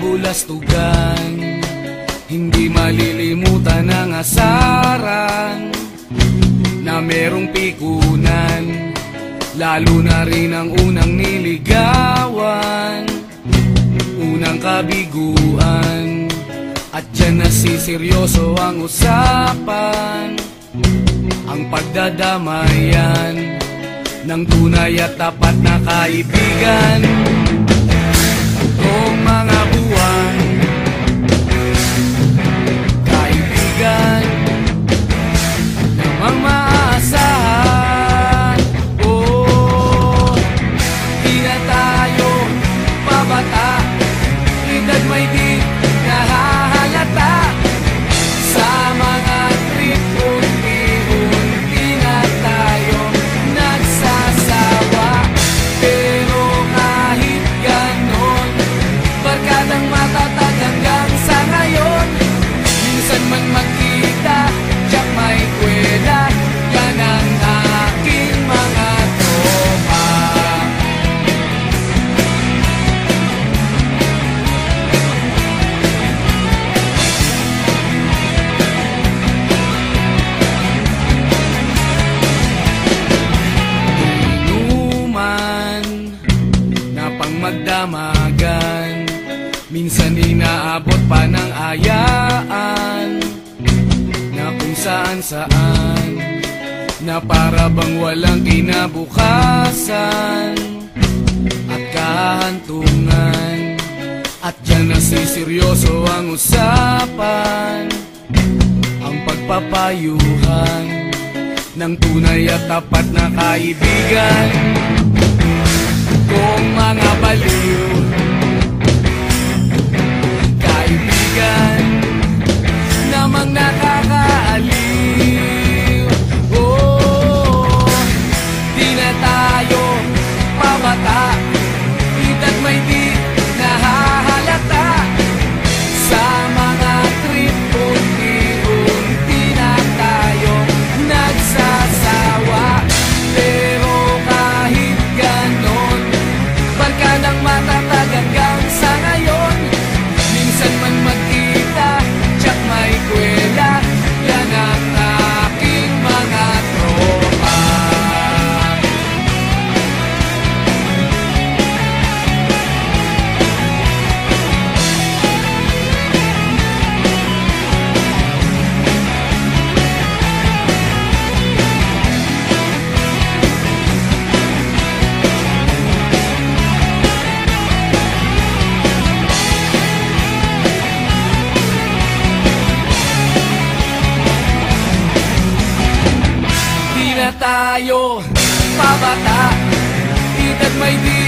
kabulastugan, hindi malilimutan ang asaran na merong pikunan, lalo na rin ang unang niligawan, unang kabiguan. At dyan nasiseryoso ang usapan, ang pagdadamayan ng tunay at tapat na kaibigan. Kung mga buwan, kaibigan namang maaasahan. Oh, di na tayo pabata, edad may di nahahalata. Sa mga trip, unti-unti na tayo nagsasawa. Pero kahit ganon, barkadang matatag hanggang sa ngayon. Minsan man magkita, tiyak may kwela, yan ang aking mga tropa. Inuman na pang magdamagan, minsan inaabot pa ng ayaan, na kung saan-saan, na para bang walang kinabukasan at kahantungan. At dyan nasiseryoso ang usapan, ang pagpapayuhan ng tunay at tapat na kaibigan. Kung mga baliw, kaibigan namang nakakaaliw. Oh, di na tayo pabata, edad may di nahahalata. Sa mga trip, unti-unti na tayo nagsasawa. Pero kahit ganon, barkadang matatag hanggang sa ngayon. Minsan man magkita, tiyak may kwela, yan ang aking mga tropa. Di na tayo pabata, edad may di